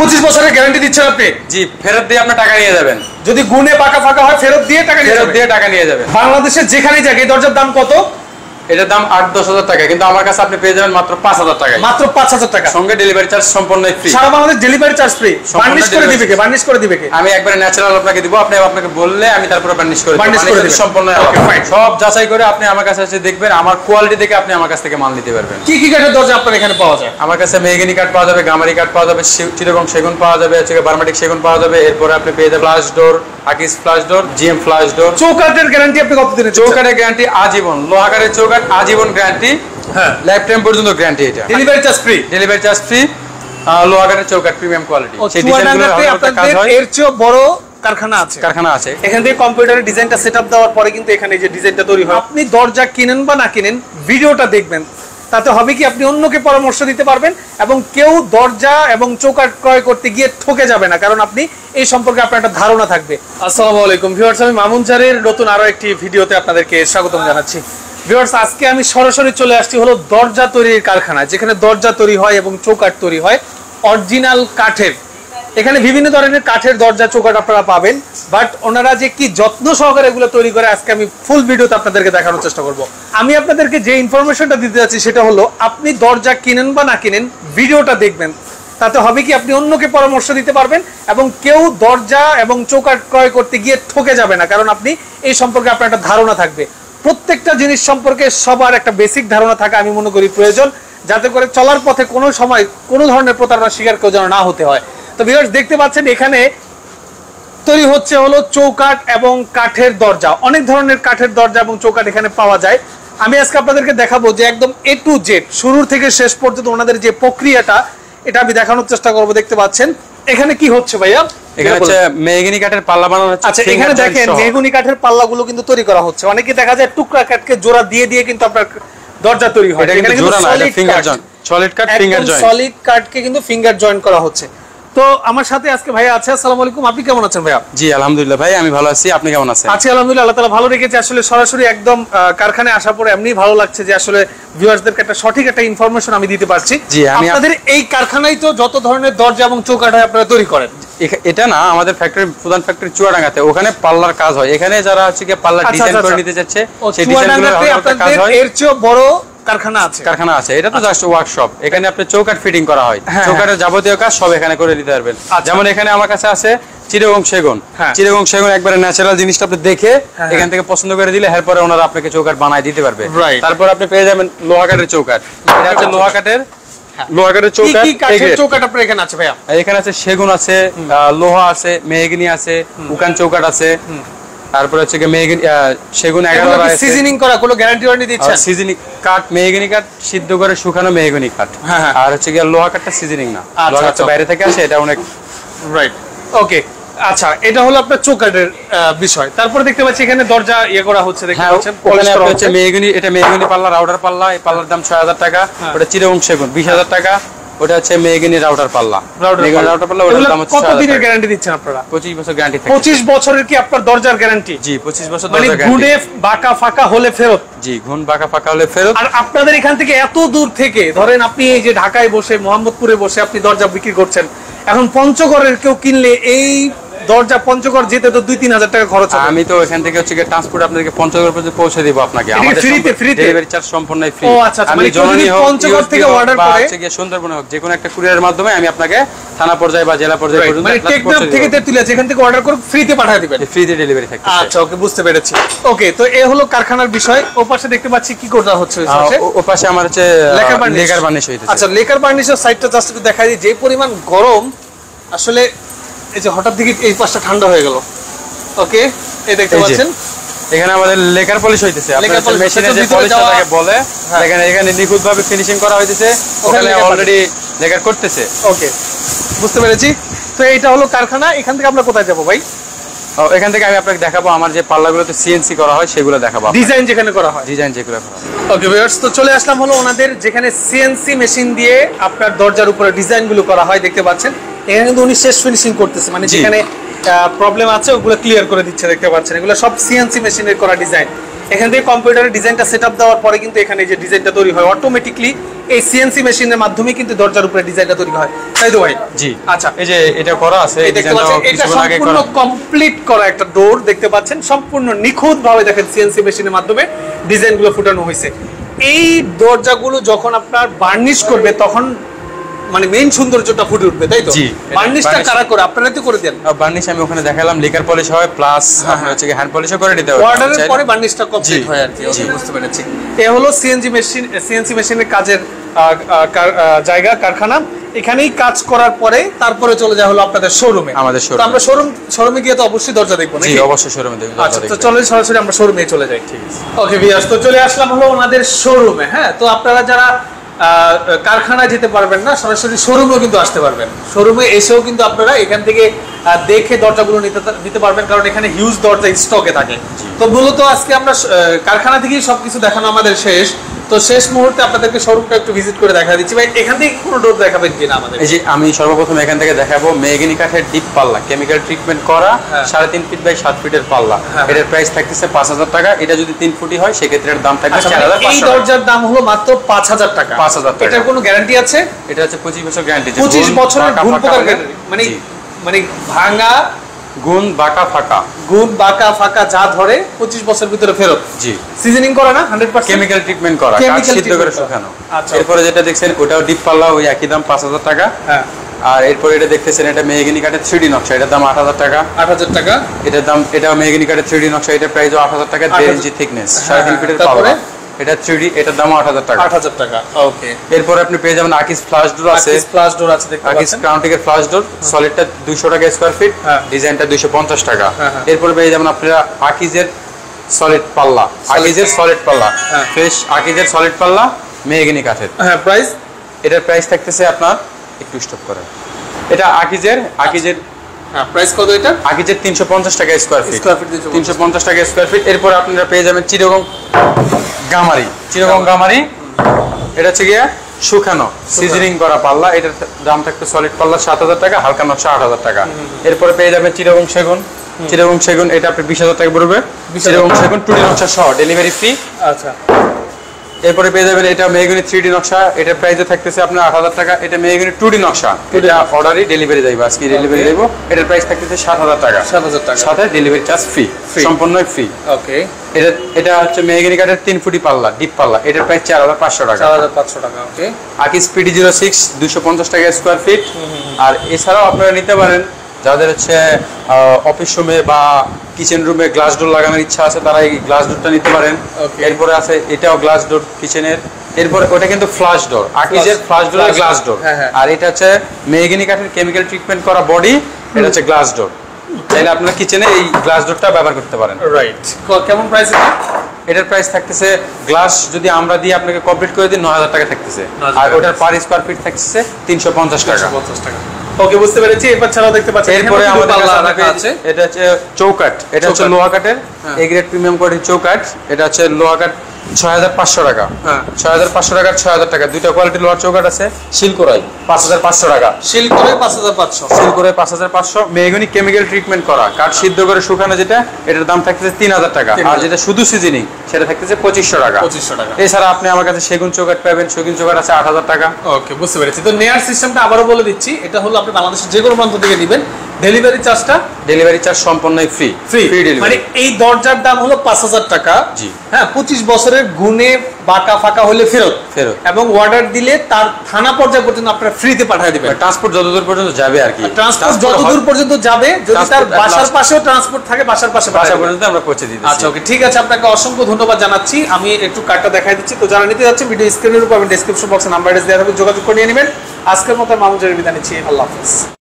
25 বছরের গ্যারান্টি দিচ্ছেন আপনি? জি, ফেরত দিয়ে আপনি টাকা নিয়ে যাবেন। যদি গুণে পাকা ফাঁকা হয় ফেরত দিয়ে টাকা নিয়ে যাবেন। বাংলাদেশের যেখানেই যাক এই দরজার দাম কত? এটার দাম 8-10 হাজার টাকা, কিন্তু আমার কাছে আপনি পেয়ে যাবেন মাত্র 5,000 টাকায়। মাত্র 5,000 টাকা, সঙ্গে ডেলিভারি চার্জ সম্পূর্ণ ফ্রি। সারা বাংলাদেশ ডেলিভারি চার্জ ফ্রি। বার্নিশ করে দিবে কে? আমি একবারে ন্যাচারাল আপনাকে দিব, আপনাকে বললে আমি তারপরে বার্নিশ করে দেব। সম্পূর্ণ সব যাচাই করে আপনি আমার কাছে এসে দেখবেন, আমার কোয়ালিটি দেখে আপনি আমার কাছ থেকে মাল নিতে পারবেন। কি কি কাঠের দরজা আপনার এখানে পাওয়া যায়? আমার কাছে মেহগনি কাঠ পাওয়া যাবে, গামারি কাঠ পাওয়া যাবে, চিটাগং সেগুন পাওয়া যাবে, বার্মাটিক সেগুন পাওয়া যাবে। এরপরে আপনি পেয়ে যাবেন flush door, Akij flush door, GM flush door. চৌকাঠের গ্যারান্টি আপনি কতদিনের? চৌকাঠের গ্যারান্টি আজীবন, লোহা কাঠের চৌকাঠ আজীবন গ্যারান্টি। হ্যাঁ, লাইফ টাইম পর্যন্ত গ্যারান্টি। এটা ডেলিভারি চার্জ ফ্রি। লোহা কাঠের চৌকাঠ প্রিমিয়াম কোয়ালিটি। সেই ডিজাইনগুলো আপনাদের এর চেয়ে বড় কারখানা আছে। এখান থেকে কম্পিউটারে ডিজাইনটা সেটআপ দেওয়ার পরে কিন্তু এখানে যে ডিজাইনটা তৈরি হয়, আপনি দরজা কিনেন বা না কিনেন ভিডিওটা দেখবেন, তাতে হবে কি আপনি অন্যকে পরামর্শ দিতে পারবেন এবং কেউ দরজা এবং চৌকাঠ ক্রয় করতে গিয়ে ঠকে যাবে না, কারণ আপনি এই সম্পর্কে আপনার একটা ধারণা থাকবে। আসসালামু আলাইকুম ভিউয়ার্স, আমি মামুন জারের নতুন আরো একটি ভিডিওতে আপনাদেরকে স্বাগতম জানাচ্ছি। ভিউয়ার্স, আজকে আমি সরাসরি চলে আসছি হলো দরজা তৈরির কারখানা, যেখানে দরজা তৈরি হয় এবং চৌকাঠ তৈরি হয় অরিজিনাল কাঠের। এখানে বিভিন্ন ধরনের কাঠের দরজা চৌকাঠ আপনারা পাবেন, বাট ওনারা যে কি যত্ন সহকারে এগুলো তৈরি করে আজকে আমি ফুল ভিডিওতে আপনাদেরকে দেখানোর চেষ্টা করব। আমি আপনাদেরকে যে ইনফরমেশনটা দিতে যাচ্ছি সেটা হলো, আপনি দরজা কিনেন বা না কিনেন ভিডিওটা দেখবেন, তাতে হবে কি আপনি অন্যকে পরামর্শ দিতে পারবেন এবং কেউ দরজা এবং চৌকাঠ ক্রয় করতে গিয়ে ঠকে যাবে না, কারণ আপনি এই সম্পর্কে আপনার একটা ধারণা থাকবে। প্রত্যেকটা জিনিস সম্পর্কে সবার একটা বেসিক ধারণা থাকা আমি মনে করি প্রয়োজন, যাতে করে চলার পথে কোনো সময় কোনো ধরনের প্রতারণার শিকার কেউ যেন না হতে হয়। তো ভিউয়ার্স, দেখতে পাচ্ছেন এখানে তৈরি হচ্ছে হলো চৌকাঠ এবং কাঠের দরজা। অনেক ধরনের কাঠের দরজা এবং চৌকাঠ এখানে পাওয়া যায়। আমি আজকে আপনাদেরকে দেখাবো যে একদম A to Z শুরু থেকে শেষ পর্যন্ত ওনাদের যে প্রক্রিয়াটা, এটা আমি দেখানোর চেষ্টা করব। দেখতে পাচ্ছেন এখানে কি হচ্ছে ভাইয়া? এখানে হচ্ছে মেহগনি কাঠের পাল্লা বানানো হচ্ছে। আচ্ছা, এখানে দেখেন মেহগনি কাঠের পাল্লাগুলো কিন্তু তৈরি করা হচ্ছে। অনেকে দেখা যায় টুকরা কাঠকে জোড়া দিয়ে কিন্তু আপনার দরজা তৈরি হয়। এখানে কিন্তু সলিড কাঠকে কিন্তু ফিঙ্গার জয়েন্ট করা হচ্ছে। তো আমার সাথে আজকে ভাইয়া আছে। আসসালামু আলাইকুম, আপনি কেমন আছেন ভাইয়া? জি আলহামদুলিল্লাহ ভাই, আমি ভালো আছি, আপনি কেমন আছেন? আছি আলহামদুলিল্লাহ, আল্লাহ তাআলা ভালো রেখেছে। আসলে সরাসরি একদম কারখানায় আসার পরে এমনি ভালো লাগছে যে আসলে ভিউয়ার্সদেরকে একটা সঠিক একটা ইনফরমেশন আমি দিতে পারছি। আপনাদের এই কারখানায় তো যত ধরনের দরজা এবং চৌকাঠ হয় আপনারা তৈরি করেন? এটা না, আমাদের ফ্যাক্টরি প্রধান ফ্যাক্টরি চুয়াডাঙ্গাতে, ওখানে পাল্লার কাজ হয়। এখানে যারা হচ্ছে কি পাল্লার ডিজাইন করে নিতে যাচ্ছে সেই ডিজাইনগুলো আপনাদের এর চেয়ে বড় কারখানা আছে। এটা তো জাস্ট ওয়ার্কশপ। এখানে আপনি চৌকাঠ ফিটিং করা হয়, চৌকাঠের যাবতীয় কাজ সব এখানে করে দিতে পারবেন। যেমন এখানে আমার কাছে আছে চিটাগং সেগুন, একবারে ন্যাচারাল জিনিসটা আপনি দেখে এখান থেকে পছন্দ করে দিলে এরপরে ওনারা আপনাকে চৌকাঠ বানায় দিতে পারবে। তারপর আপনি পেয়ে যাবেন লোহা কাঠের চৌকাঠ। এটা হচ্ছে লোহা কাঠের চৌকাঠ। কি কাঠের চৌকাঠ আপনার এখানে আছে ভাইয়া? এখানে আছে সেগুন আছে, লোহা আছে, মেহগনি আছে, উকান চৌকাঠ আছে। তারপর হচ্ছে মেহগনি সেগুন 11 আছে। সিজনিং করা কোনো গ্যারান্টি ওয়ারেন্টি দিচ্ছেন? সিজনিং কাঠ, মেহগনি কাঠ সিদ্ধ করে শুকানো মেহগনি কাঠ। আর হচ্ছে লোহা কাঠটা সিজনিং না, লোহা কাঠটা বাইরে থেকে আসে, এটা অনেক রাইট। ওকে, আচ্ছা, এটা হলো আপনার চৌকাঠের বিষয়। তারপর দেখতে পাচ্ছি এখানে দরজা করা হচ্ছে, দেখতে পাচ্ছেন পলিশ করা হচ্ছে। মেহগনি, এটা মেহগনি পাল্লা, রাউটার পাল্লা। এই পাল্লার দাম 6000 টাকা। ওটা চিটাগং সেগুন 20000 টাকা। ওটা হচ্ছে মেহগনি রাউটার পাল্লা। রাউটার পাল্লা ওটার দাম হচ্ছে। কত দিনের গ্যারান্টি দিচ্ছেন আপনারা? 25 বছর গ্যারান্টি থাকে। 25 বছরের কি আপনার দরজার গ্যারান্টি? জি, 25 বছর দরজার গ্যারান্টি। গুণে বাঁকা ফাঁকা হলে ফেরত? জি, গুণ বাঁকা ফাঁকা হলে ফেরত। আর আপনাদের এখান থেকে এত দূর থেকে, ধরেন আপনি এই যে ঢাকায় বসে, মোহাম্মদপুরে বসে আপনি দরজা বিক্রি করছেন, এখন পঞ্চগড়ের কেউ কিনলে এই দরজা পঞ্চগড় যেতে তো 2-3 হাজার টাকা খরচ হবে। আমি তো এখান থেকে হচ্ছে ট্রান্সপোর্ট আপনাদেরকে পঞ্চগড় পর্যন্ত পৌঁছে দেব আপনাকে। আমাদের ফ্রি ডেলিভারি চার্জ সম্পূর্ণ ফ্রি। ও আচ্ছা, মানে যদি পঞ্চগড় থেকে অর্ডার করে হচ্ছে কি সুন্দরবনে হোক, যে কোনো একটা কুরিয়ারের মাধ্যমে আমি আপনাকে থানা পর্যায়ে বা জেলা পর্যায়ে পর্যন্ত মানে টেকনাফ থেকে তেতুলিয়া যেখান থেকে অর্ডার করে ফ্রিতে পাঠিয়ে দিবেন। ফ্রিতে ডেলিভারি থাকবে। আচ্ছা, ওকে, বুঝতে পেরেছি। ওকে, তো এই হলো কারখানার বিষয়। ওপাশে দেখতে পাচ্ছি কি করা হচ্ছে? ওপাশে আমার হচ্ছে লেকার বার্নিশ হইতেছে। আচ্ছা, লেকার বার্নিশের সাইডটা জাস্ট একটু দেখাই দিই। যে পরিমাণ গরম আসলে, এই যে হঠাৎ দিকে এই পাশটা ঠান্ডা হয়ে গেল। ওকে, এই দেখতে পাচ্ছেন এখানে আমাদের লেকার পলিশ হইতেছে। আপনাদের মেশিনে যে পলিশটাকে বলে, এখানে নিখুঁতভাবে ফিনিশিং করা হইতেছে। ওখানে অলরেডি লেকার করতেছে। ওকে, বুঝতে পেরেছি। তো এটা হলো কারখানা। এখান থেকে আমরা কোথায় যাব ভাই? এখান থেকে আমি আপনাকে দেখাবো আমার যে পাল্লাগুলোতে সিএনসি করা হয় সেগুলো দেখাবো, ডিজাইন যেখানে করা হয়। ওকে ভিউয়ার্স, তো চলে আসলাম হলো ওনাদের যেখানে সিএনসি মেশিন দিয়ে আপনার দরজার উপরে ডিজাইনগুলো করা হয়। দেখতে পাচ্ছেন এখানে কিন্তু উনি শেষ ফিনিশিং করতেছে, মানে যেখানে প্রবলেম আছে ওগুলো ক্লিয়ার করে দিচ্ছে। দেখতে পাচ্ছেন এগুলো সব সিএনসি মেশিনের করা ডিজাইন। এখান থেকে কম্পিউটারে ডিজাইনটা সেটআপ দেওয়ার পরে কিন্তু এখানে যে ডিজাইনটা তৈরি হয় অটোমেটিকলি এই সিএনসি মেশিনের মাধ্যমে কিন্তু দরজার উপরে ডিজাইনটা তৈরি হয়, তাই তো ভাই? জি। আচ্ছা, এই যে এটা করা আছে, এই ডিজাইনটা কিছুক্ষণ আগে সম্পূর্ণ কমপ্লিট করা একটা ডোর দেখতে পাচ্ছেন, সম্পূর্ণ নিখুঁত ভাবে দেখেন সিএনসি মেশিনের মাধ্যমে ডিজাইনগুলো ফুটানো হয়েছে। এই দরজাগুলো যখন আপনার বার্নিশ করবে তখন মানে মেইন সৌন্দর্যটা ফুটে উঠবে, তাই তো? বার্নিশটা কারা করে? আপনারা তো করে দেন? বার্নিশ আমি ওখানে দেখালাম, লিকার পলিশ হয় প্লাস আপনার হচ্ছে হ্যান্ড পলিশও করে দিতে হবে। অর্ডারের পরে বার্নিশটা কমপ্লিট হয় আর কি। বুঝতে পেরেছি। এই হলো সিএনসি মেশিনের কাজের জায়গা, কারখানা। এখানেই কাজ করার পরে তারপরে চলে যায় হলো আপনাদের শোরুমে। আমাদের শোরুম। তো আমরা শোরুমে গিয়ে তো অবশ্যই দরজা দেখবো নাকি? জি, অবশ্যই শোরুমে দেখব। আচ্ছা, তো চলেন সরাসরি আমরা শোরুমে চলে যাই। ঠিক আছে। ওকে ভিউয়ার্স, তো চলে আসলাম হলো ওনাদের শোরুমে। হ্যাঁ, তো আপনারা যারা কারখানায় যেতে পারবেন না, সরাসরি শোরুমেও কিন্তু আসতে পারবেন। শোরুমে এসেও কিন্তু আপনারা এখান থেকে দেখে দরজাগুলো নিতে পারবেন, কারণ এখানে হিউজ দরজা স্টকে থাকে। তো মূলত আজকে আমরা কারখানা থেকেই সবকিছু দেখানো আমাদের শেষ। তো শেষ মুহূর্তে আপনাদেরকে শোরুমটা একটু ভিজিট করে দেখা দিচ্ছি। ভাই, এখান থেকে কোনো ডোর দেখাবেন কিনা আমাদের? এই যে আমি সর্বপ্রথম এখান থেকে দেখাবো মেহগনি কাঠের ডিপ পাল্লা, কেমিক্যাল ট্রিটমেন্ট করা 3.5 ফিট বাই 7 ফিটের পাল্লা। এটার প্রাইস থাকতেছে 5,000 টাকা। এটা যদি 3 ফুটি হয় সেক্ষেত্রে এর দাম থাকবে 4,500 টাকা। এই দরজার দাম হলো মাত্র 5,000 টাকা। 5,000 টাকা। এটার কোনো গ্যারান্টি আছে? এটা হচ্ছে 25 বছর গ্যারান্টি। 25 বছরের গুণ প্রকার গ্যারান্টি, মানে ভাঙা গুণ বাঁকা ফাঁকা যা ধরে 25 বছর ভিতরে ফেরত। জি। সিজনিং করা না 100%? কেমিক্যাল ট্রিটমেন্ট করা, কাঠ সিদ্ধ করে শুকানো। আচ্ছা। এরপরে যেটা দেখছেন ওটাও ডিপ পাল্লা, ওই একই দাম 5,000 টাকা। হ্যাঁ। আর এরপরে এটা দেখতেছেন এটা মেহগনি কাঠের 3D নকশা, এটার দাম 8,000 টাকা। 8,000 টাকা। এটার দাম, এটাও মেহগনি কাঠের 3D নকশা, এটার প্রাইসও 8,000 টাকা। 1.5 ইঞ্চি থিকনেস, 3.5 ফিটের পাল্লা। এটা 3D, এটার দাম 8,000 টাকা। 8,000 টাকা। ওকে। এরপর আপনি পেয়ে যাবেন আকিস ফ্লাশ ডোর আছে। আকিস ফ্লাশ ডোর আছে, দেখতে পাচ্ছেন। আকিস ক্রাউন্টিকের ফ্লাশ ডোর, সলিডটা 200 টাকা স্কয়ার ফিট, ডিজাইনটা 250 টাকা। এরপর পেয়ে যাবেন আপনারা আকিজের সলিড পাল্লা, আকিজের সলিড পাল্লা, ফ্রেশ আকিজের সলিড পাল্লা মেহগনি কাঠের। হ্যাঁ, প্রাইস? এটার প্রাইস থাকতেছে আপনার, একটু স্টপ করেন, এটা আকিজের প্রাইস কত এটা? আকিজের 350 টাকা স্কয়ার ফিট। 350 টাকা স্কয়ার ফিট। এরপর আপনারা পেয়ে যাবেন চিরগং গামারি, এটা হচ্ছে গিয়া শুকানো সিজনিং করা পাল্লা। এটার দাম থাকবে সলিড পাল্লা 7,000 টাকা, হালকা নকশা 8,000 টাকা। এরপরে পেয়ে যাবেন চিরগং সেগুন, এটা আপনি 20,000 টাকা পড়বে। চিরগং সেগুন 2D নকশা সহ, ডেলিভারি ফ্রি। আচ্ছা। এরপরে পেয়ে যাবেন এটা মেহগনি 3D নকশা, এটার প্রাইসে থাকতেছে আপনার 8,000 টাকা। এটা মেহগনি 2D নকশা, এটা অর্ডারই ডেলিভারি যাইবে, আজকে ডেলিভারি যাইব। এটার প্রাইস থাকতেছে 7,000 টাকা। 7,000 টাকা, সাথে ডেলিভারি চার্জ ফ্রি, সম্পূর্ণ ফ্রি। ওকে। এটা হচ্ছে মেহগনি কাঠের 3 ফুটি পাল্লা, ডিপ পাল্লা, এটার প্রাইস 4,500 টাকা। 4,500 টাকা। ওকে। আকিস PD06 250 টাকা স্কয়ার ফিট। আর এছাড়াও আপনারা নিতে পারেন যাদের হচ্ছে অফিস রুমে বা কিচেন রুমে গ্লাস ডোর লাগানোর ইচ্ছা আছে, তারা এই গ্লাস ডোরটা নিতে পারেন। এরপরে আছে এটাও গ্লাস ডোর কিচেনের। এরপরে ওটা কিন্তু ফ্লাশ ডোর, আকিজের ফ্লাশ ডোর গ্লাস ডোর। আর এটা হচ্ছে মেহগনি কাঠের কেমিক্যাল ট্রিটমেন্ট করা বডি, এটা হচ্ছে গ্লাস ডোর। চাইলে আপনারা কিচেনে এই গ্লাস ডোরটা ব্যবহার করতে পারেন। রাইট। কেমন প্রাইস এটা? এটার প্রাইস থাকতেছে, গ্লাস যদি আমরা দিয়ে আপনাকে কমপ্লিট করে দিই 9,000 টাকা থাকতেছে। আর ওটার পার স্কয়ার ফিট থাকতেছে 350 টাকা। ওকে, বুঝতে পেরেছি। এরপর ছাড়াও দেখতে পাচ্ছেন এরপরে আমাদের কাছে এটা হচ্ছে চৌকাঠ, এটা হচ্ছে লোহা কাঠের এ গ্রেড প্রিমিয়াম কোয়ালিটির চৌকাঠ। এটা হচ্ছে লোহা কাঠ 6,500 টাকা। 6,500 টাকা, 6,000 টাকা, দুইটা কোয়ালিটির লোহার চৌকাঠ আছে। শিলকোরাই 5,500 টাকা। শিলকোরাই 5,500। শিলকোরাই 5,500। মেহগনি কেমিক্যাল ট্রিটমেন্ট করা, কাঠ সিদ্ধ করে শুকানো যেটা, এটার দাম থাকতেছে 3,000 টাকা। আর যেটা শুধু সিজনিং সেটা থাকতেছে 2,500 টাকা। 2,500 টাকা। এছাড়া আপনি আমার কাছে সেগুন চৌকাঠ পাবেন, সেগুন চৌকাঠ আছে 8,000 টাকা। ওকে, বুঝতে পেরেছি। তো নেয়ার সিস্টেমটা আবারও বলে দিচ্ছি, এটা হলো আপনি বাংলাদেশের যে কোনো প্রান্ত থেকে নেবেন, ডেলিভারি চার্জ সম্পূর্ণই ফ্রি। মানে এই দরজার দাম হলো 5,000 টাকা। জি। হ্যাঁ, 25 বছরের গুণে বাঁকা ফাঁকা হলে ফেরত। এবং অর্ডার দিলে তার থানা পর্যায়ে পর্যন্ত আপনারা ফ্রিতে পাঠিয়ে দিবেন। ট্রান্সপোর্ট যতদূর পর্যন্ত যাবে আর কি, ট্রান্সপোর্ট যতদূর পর্যন্ত যাবে, যদি তার বাসার পাশেও ট্রান্সপোর্ট থাকে বাসার পাশে পর্যন্ত আমরা পৌঁছে দিই। আচ্ছা, ওকে, ঠিক আছে। আপনাকে অসংখ্য ধন্যবাদ জানাচ্ছি। আমি একটু কার্ডটা দেখাই দিচ্ছি। তো যারা নিতে যাচ্ছে ভিডিও স্ক্রিনের উপর আমি ডেসক্রিপশন বক্সে নাম্বার দেওয়া হবে, যোগাযোগ করে নিয়ে নেবেন। আজকের মতো মামুন জের বিদায় নিচ্ছি। আল্লাহ হাফেজ।